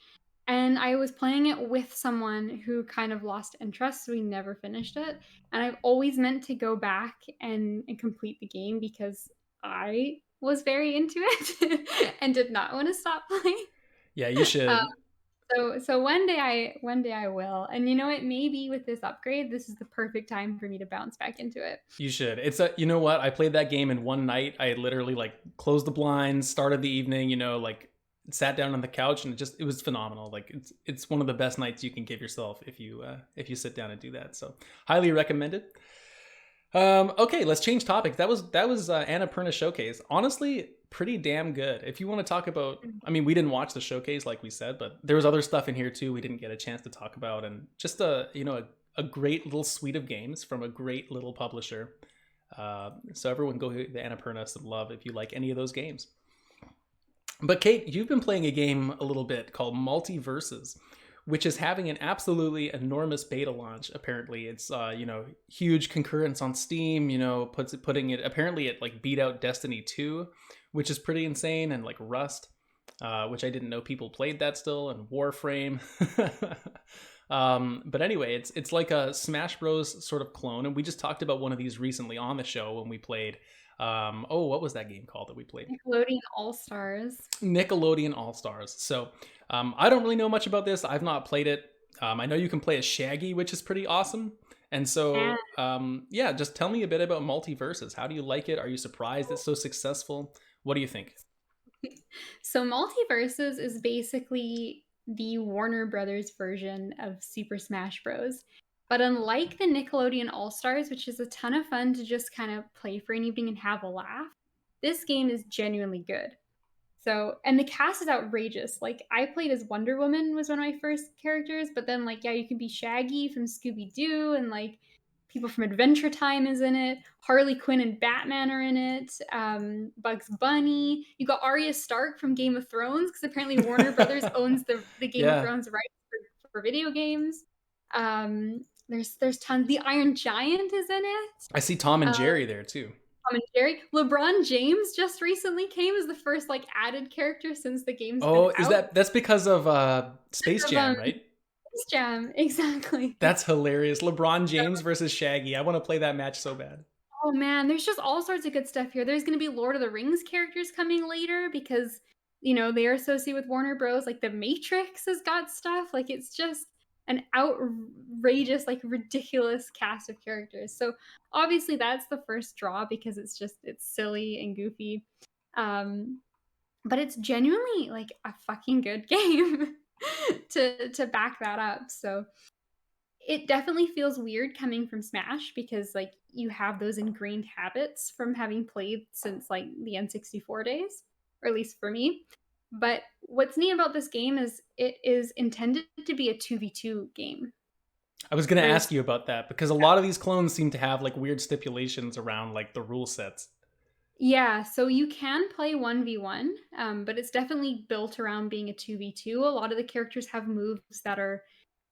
and I was playing it with someone who kind of lost interest, so we never finished it. And I've always meant to go back and complete the game because I was very into it and did not want to stop playing. Yeah, you Uh, should. so one day I will. And you know what? Maybe with this upgrade, this is the perfect time for me to bounce back into it. You should. It's a, you know what? I played that game in one night. I literally like closed the blinds, started the evening, like sat down on the couch, and it was phenomenal. Like it's one of the best nights you can give yourself if you sit down and do that. So highly recommend it. Okay, let's change topics. That was Annapurna Showcase. Honestly, pretty damn good. If you want to talk about, I mean, we didn't watch the showcase like we said, but there was other stuff in here too we didn't get a chance to talk about, and just a great little suite of games from a great little publisher. So everyone go give the Annapurna some love if you like any of those games. But Kate, you've been playing a game a little bit called Multiversus, which is having an absolutely enormous beta launch. Apparently, it's huge concurrence on Steam. Putting it, apparently it like beat out Destiny 2, which is pretty insane, and like Rust, which I didn't know people played that still, and Warframe. But anyway, it's like a Smash Bros sort of clone, and we just talked about one of these recently on the show when we played. What was that game called that we played? Nickelodeon All Stars. Nickelodeon All Stars. So I don't really know much about this. I've not played it. I know you can play as Shaggy, which is pretty awesome. And Yeah. so, yeah, just tell me a bit about Multiversus. How do you like it? Are you surprised it's so successful? What do you think? So Multiverses is basically the Warner Brothers version of Super Smash Bros. But unlike the Nickelodeon All Stars, which is a ton of fun to just kind of play for an evening and have a laugh, this game is genuinely good. So, and the cast is outrageous. Like, I played as Wonder Woman was one of my first characters, but then like, yeah, you can be Shaggy from Scooby Doo, and like people from Adventure Time is in it. Harley Quinn and Batman are in it. Bugs Bunny. You got Arya Stark from Game of Thrones because apparently Warner Brothers owns the Game of Yeah. Thrones rights for video games. There's tons. The Iron Giant is in it. I see Tom and Uh, Jerry there too. Tom and Jerry. LeBron James just recently came as the first like added character since the game's been Oh, is out. that's because of Space Of, Jam, right? Space Jam, exactly. That's hilarious. LeBron James versus Shaggy. I want to play that match so bad. Oh man, there's just all sorts of good stuff here. There's gonna be Lord of the Rings characters coming later because, they are associated with Warner Bros. Like The Matrix has got stuff. Like it's just an outrageous, like ridiculous cast of characters. So obviously that's the first draw because it's silly and goofy. Um, but it's genuinely like a fucking good game to back that up. So it definitely feels weird coming from Smash because like you have those ingrained habits from having played since like the N64 days, or at least for me. But what's neat about this game is it is intended to be a 2v2 game. I was gonna There's ask you about that because a lot of these clones seem to have like weird stipulations around like the rule sets. Yeah, so you can play 1v1, but it's definitely built around being a 2v2. A lot of the characters have moves that are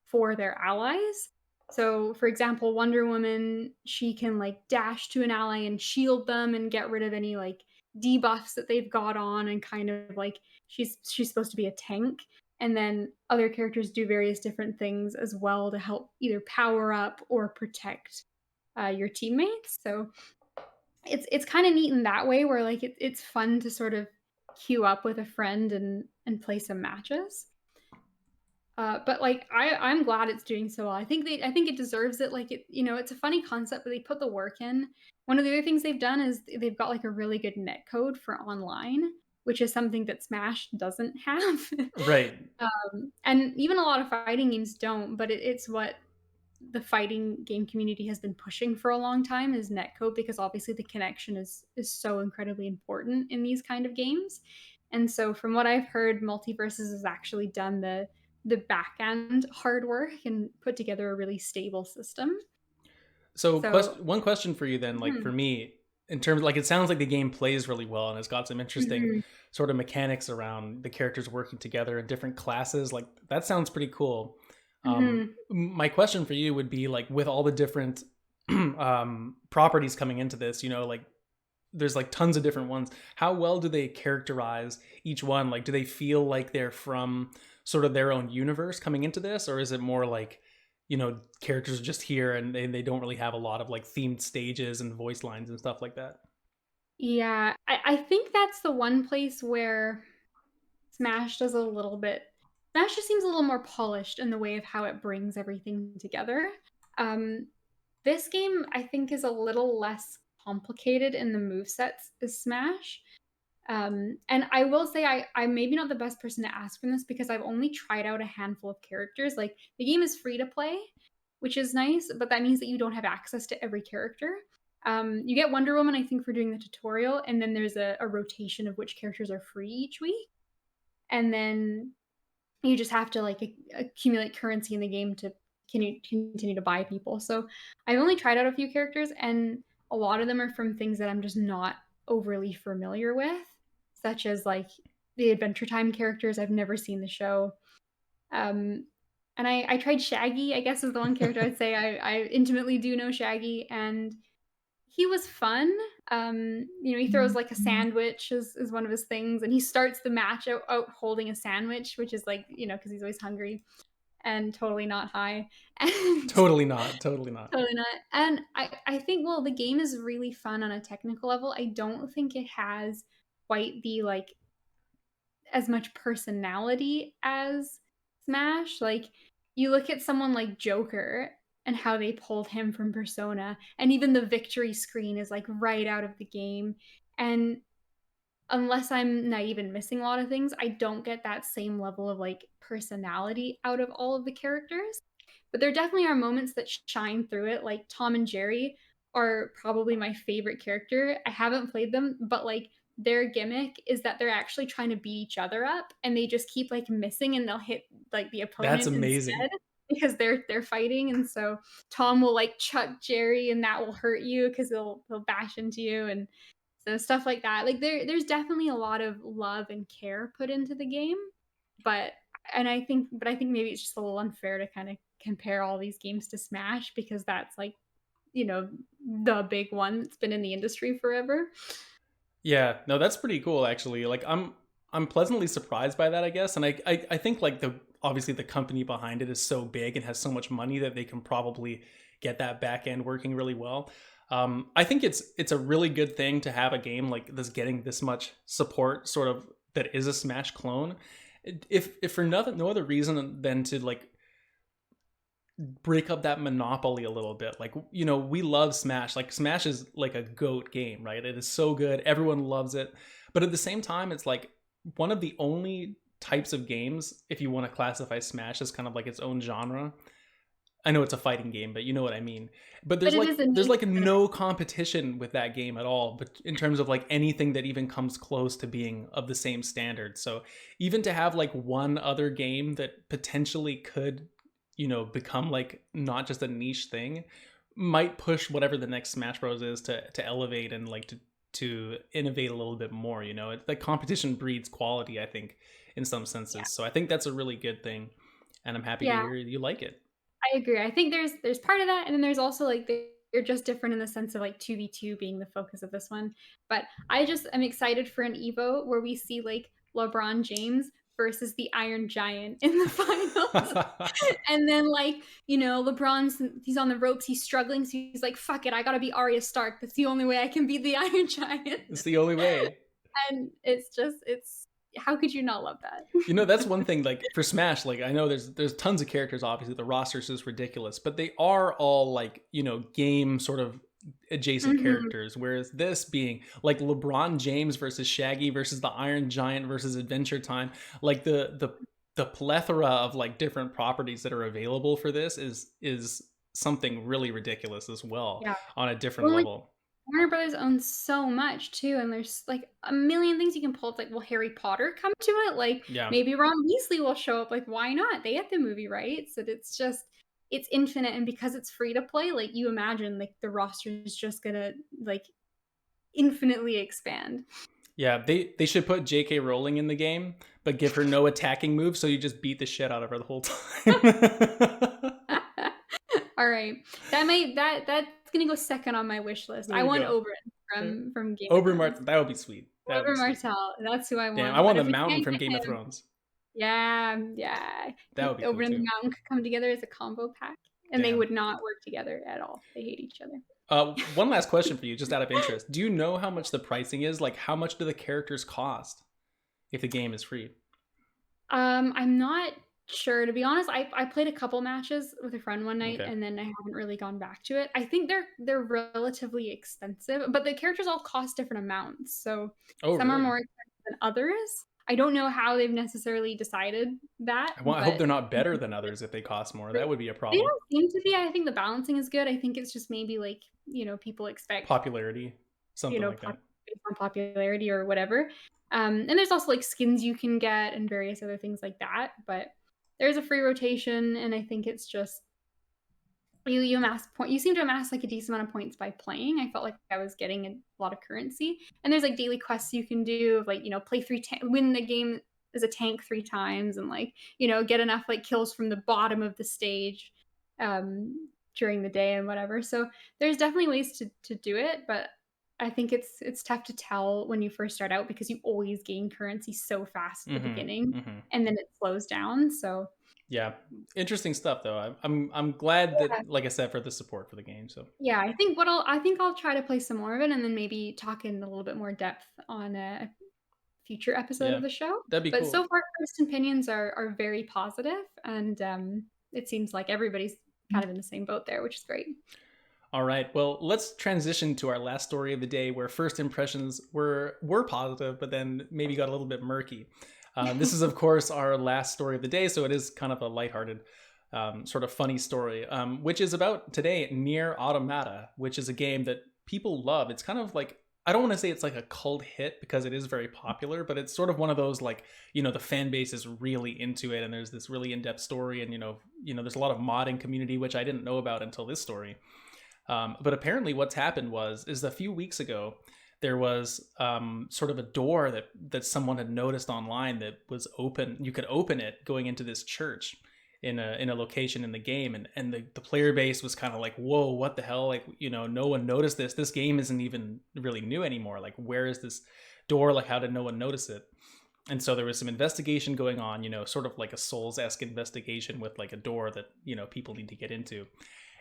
for their allies. So, for example, Wonder Woman, she can like dash to an ally and shield them and get rid of any like debuffs that they've got on and kind of like she's supposed to be a tank. And then other characters do various different things as well to help either power up or protect your teammates. So it's kind of neat in that way where like it's fun to sort of queue up with a friend and play some matches. But like I'm glad it's doing so well. I think it deserves it. Like it's a funny concept, but they put the work in. One of the other things they've done is they've got like a really good net code for online, which is something that Smash doesn't have. Right. And even a lot of fighting games don't, but it's what the fighting game community has been pushing for a long time is netcode because obviously the connection is so incredibly important in these kind of games. And so from what I've heard, Multiversus has actually done the back end hard work and put together a really stable system. So, So one question for you then, like for mhm, me, in terms like it sounds like the game plays really well and it's got some interesting mhm, sort of mechanics around the characters working together in different classes. Like that sounds pretty cool. mhm. My question for you would be like with all the different properties coming into this, like there's like tons of different ones. How well do they characterize each one? Like, do they feel like they're from sort of their own universe coming into this, or is it more like, characters are just here and they don't really have a lot of like themed stages and voice lines and stuff like that? Yeah, I think that's the one place where Smash does a little bit. Smash just seems a little more polished in the way of how it brings everything together. Um, this game, I think, is a little less complicated in the move sets as Smash. And I will say I'm maybe not the best person to ask from this because I've only tried out a handful of characters. Like the game is free to play, which is nice, but that means that you don't have access to every character. You get Wonder Woman, I think, for doing the tutorial, and then there's a rotation of which characters are free each week. And then you just have to like accumulate currency in the game to continue to buy people. So I've only tried out a few characters, and a lot of them are from things that I'm just not overly familiar with, such as like the Adventure Time characters. I've never seen the show. Um, and I tried Shaggy, I guess is the one character I'd say I intimately do know Shaggy, and he was fun. He throws like a sandwich is one of his things, and he starts the match out holding a sandwich, which is like, because he's always hungry and totally not high. And Totally not. Totally not. totally not. And I think, well, the game is really fun on a technical level. I don't think it has quite the like as much personality as Smash. Like you look at someone like Joker and how they pulled him from Persona, and even the victory screen is like right out of the game. And unless I'm naive and missing a lot of things, I don't get that same level of like personality out of all of the characters. But there definitely are moments that shine through it. Like Tom and Jerry are probably my favorite character. I haven't played them, but like their gimmick is that they're actually trying to beat each other up and they just keep like missing and they'll hit like the That's opponent amazing. instead. because they're fighting, and so Tom will like chuck Jerry, and that will hurt you because he'll bash into you, and so stuff like that. Like there's definitely a lot of love and care put into the game, but I think maybe it's just a little unfair to kind of compare all these games to Smash because that's like the big one that's been in the industry forever. Yeah, no, that's pretty cool actually. Like I'm pleasantly surprised by that, I guess. And I think like the obviously the company behind it is so big and has so much money that they can probably get that back end working really well. I think it's a really good thing to have a game like this getting this much support, sort of that is a Smash clone. If for nothing, no other reason than to like break up that monopoly a little bit. Like, we love Smash. Like Smash is like a GOAT game, right? It is so good. Everyone loves it. But at the same time, it's like one of the only types of games, if you want to classify Smash as kind of like its own genre. I know it's a fighting game, but you know what I mean. But But it is a there's niche like kind of no competition with that game at all, but in terms of like anything that even comes close to being of the same standard. So even to have like one other game that potentially could become like not just a niche thing might push whatever the next Smash Bros is to elevate and like to innovate a little bit more. The competition breeds quality, I think, in some senses. yeah. So I think that's a really good thing, and I'm happy to Yeah, hear you like it. I agree. I think there's part of that, and then there's also like they're just different in the sense of like 2v2 being the focus of this one. But I just am excited for an Evo where we see like LeBron James versus the Iron Giant in the finals. And then like, he's on the ropes, he's struggling, so he's like, fuck it, I gotta be Arya Stark. That's the only way I can beat the Iron Giant. It's the only way. And it's how could you not love that? That's one thing, like for Smash, like I know there's tons of characters, obviously the roster's just ridiculous, but they are all like, game sort of adjacent characters, whereas this being like LeBron James versus Shaggy versus the Iron Giant versus Adventure Time, like the plethora of like different properties that are available for this is something really ridiculous as well, Yeah. on a different Well, like level. Warner Brothers owns so much too, and there's like a million things you can pull. It's like, will Harry Potter come to it? Like Yeah. maybe Ron Weasley will show up. Like, why not? They had the movie rights, and it's infinite, and because it's free to play, like you imagine like the roster is just gonna like infinitely expand. Yeah, they should put J.K. Rowling in the game, but give her no attacking moves, so you just beat the shit out of her the whole time. All right, that's gonna go second on my wish list. There I you want go. Oberyn from Game of Oberyn Thrones. Martell, that would be sweet. That would Oberyn be sweet. Martell, that's who I Damn, want. I want But the if we Mountain can't from get Game of him, Thrones. yeah. That would be cool Oberyn and too. the Mountain could come together as a combo pack, and they Damn. would not work together at all. They hate each other. One last question for you, just out of interest. Do you know how much the pricing is? Like, how much do the characters cost if the game is free? I'm not sure, to be honest. I played a couple matches with a friend one night, Okay. and then I haven't really gone back to it. I think they're relatively expensive, but the characters all cost different amounts. So Oh, some are really? more expensive than others. I don't know how they've necessarily decided that, I hope but they're not better than others if they cost more. That would be a they problem. don't seem to be. I think the balancing is good. I think it's just maybe like, people expect, Popularity, something like that. based on popularity or whatever. And there's also like skins you can get and various other things like that. But there's a free rotation, and I think it's just you amass point. You seem to amass like a decent amount of points by playing. I felt like I was getting a lot of currency, and there's like daily quests you can do of like play win the game as a tank 3 times, and like get enough like kills from the bottom of the stage during the day and whatever. So there's definitely ways to do it, but I think it's tough to tell when you first start out because you always gain currency so fast at the beginning, and then it slows down. So Yeah, interesting stuff though. I'm glad yeah, that, like I said, for the support for the game. So yeah, I think I'll try to play some more of it, and then maybe talk in a little bit more depth on a future episode yeah, of the show. that'd be But cool. so far, first opinions are very positive, and it seems like everybody's kind of in the same boat there, which is great. All right, well, let's transition to our last story of the day, where first impressions were positive, but then maybe got a little bit murky. This is, of course, our last story of the day, so it is kind of a lighthearted, sort of funny story, which is about today Nier Automata, which is a game that people love. It's kind of like, I don't want to say it's like a cult hit because it is very popular, but it's sort of one of those like, the fan base is really into it, and there's this really in-depth story, and there's a lot of modding community which I didn't know about until this story. But apparently what's happened is a few weeks ago there was sort of a door that someone had noticed online that was open. You could open it going into this church in a location in the game, and the player base was kind of like, whoa, what the hell? Like, no one noticed this. This game isn't even really new anymore. Like, where is this door? Like, how did no one notice it? And so there was some investigation going on, sort of like a Souls-esque investigation with like a door that, people need to get into.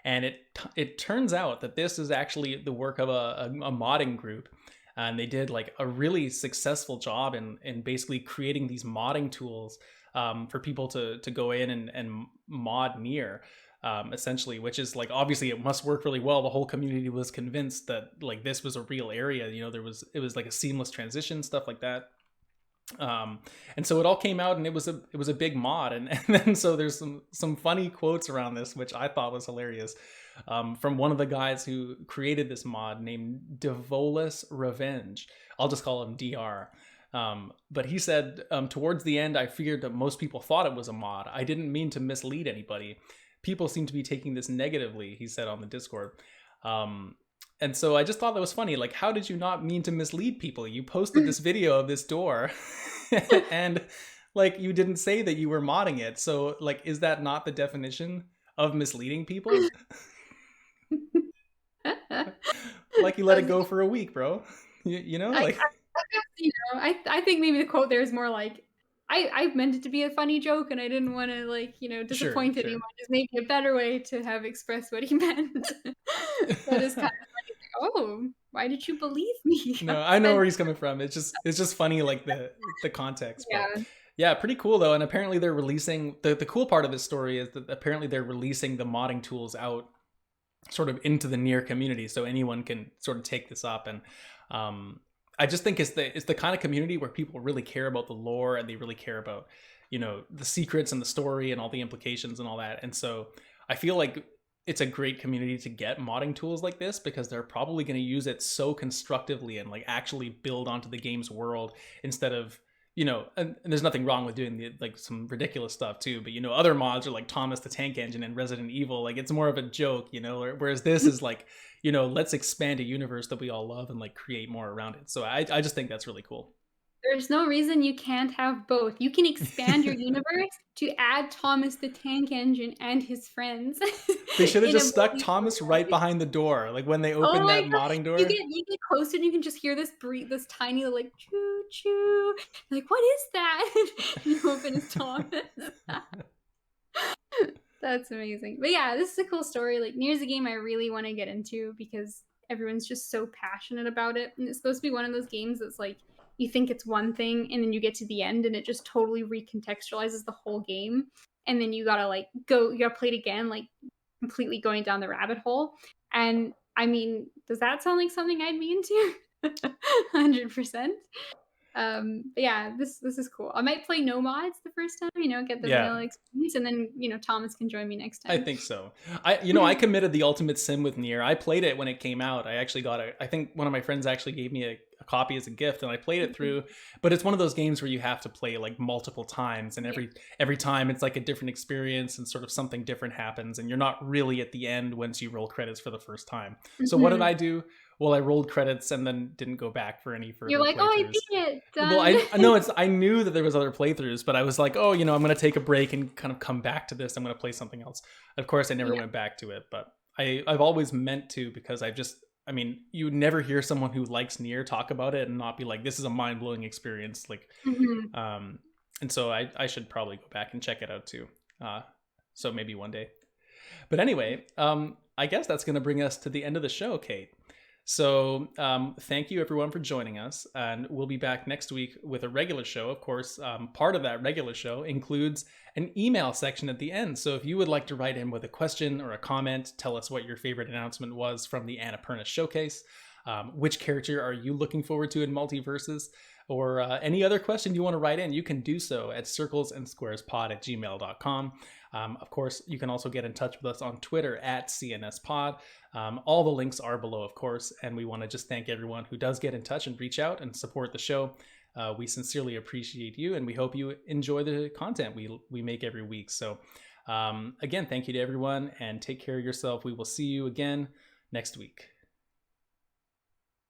And it turns out that this is actually the work of a modding group. And they did like a really successful job in basically creating these modding tools for people to go in and mod Nier, essentially, which is like, obviously it must work really well. The whole community was convinced that like this was a real area. It was like a seamless transition, stuff like that. And so it all came out, and it was a big mod, and then so there's some funny quotes around this, which I thought was hilarious, from one of the guys who created this mod named Devolus Revenge. I'll just call him DR. But he said, towards the end, I figured that most people thought it was a mod. I didn't mean to mislead anybody. People seem to be taking this negatively, he said on the Discord. And so I just thought that was funny. Like, how did you not mean to mislead people? You posted this video of this door and like, you didn't say that you were modding it. So like, is that not the definition of misleading people? Like, you let it go for a week, bro. Like, I think maybe the quote there is more like, I meant it to be a funny joke, and I didn't want to like, disappoint anyone. Just maybe a better way to have expressed what he meant. But it's kind of like, oh, why did you believe me? No, I know where he's coming from. It's just funny, like the context. Yeah. But yeah, pretty cool though. And apparently they're releasing the cool part of this story is that apparently they're releasing the modding tools out sort of into the Nier community, so anyone can sort of take this up. And I just think it's the kind of community where people really care about the lore, and they really care about, the secrets and the story and all the implications and all that. And so I feel like it's a great community to get modding tools like this, because they're probably going to use it so constructively and like actually build onto the game's world instead of, and there's nothing wrong with doing like some ridiculous stuff too, but other mods are like Thomas the Tank Engine and Resident Evil, like it's more of a joke, whereas this is like, let's expand a universe that we all love and like create more around it. So I just think that's really cool. There's no reason you can't have both. You can expand your universe to add Thomas the Tank Engine and his friends. They should have just stuck Thomas right behind the door, like when they open that modding door. You get closer and you can just hear this tiny like choo choo. Like, what is that? You open his Thomas. That's amazing. But yeah, this is a cool story. Like, Nier's a game I really want to get into because everyone's just so passionate about it, and it's supposed to be one of those games that's like, you think it's one thing, and then you get to the end and it just totally recontextualizes the whole game. And then you gotta play it again, like completely going down the rabbit hole. And I mean, does that sound like something I'd be into? 100%. But yeah, this is cool. I might play no mods the first time, get the vanilla experience, and then Thomas can join me next time. I think so. I committed the ultimate sim with Nier. I played it when it came out. I actually got I think one of my friends actually gave me a copy as a gift, and I played it through. But it's one of those games where you have to play like multiple times, and every time it's like a different experience, and sort of something different happens, and you're not really at the end once you roll credits for the first time. So what did I do? Well, I rolled credits and then didn't go back for any further. You're like, playthroughs. oh, I beat it. Done. Well, I knew that there was other playthroughs, but I was like, oh, I'm going to take a break and kind of come back to this. I'm going to play something else. Of course, I never went back to it, but I've always meant to, because you would never hear someone who likes Nier talk about it and not be like, this is a mind-blowing experience. Like, and so I should probably go back and check it out too. So maybe one day. But anyway, I guess that's going to bring us to the end of the show, Kate. So thank you everyone for joining us, and we'll be back next week with a regular show. Of course, part of that regular show includes an email section at the end. So if you would like to write in with a question or a comment, tell us what your favorite announcement was from the Annapurna Showcase. Which character are you looking forward to in Multiversus? or any other question you want to write in, you can do so at circlesandsquarespod@gmail.com. Of course, you can also get in touch with us on Twitter at C&S Pod. All the links are below, of course, and we want to just thank everyone who does get in touch and reach out and support the show. We sincerely appreciate you, and we hope you enjoy the content we make every week. So again, thank you to everyone, and take care of yourself. We will see you again next week.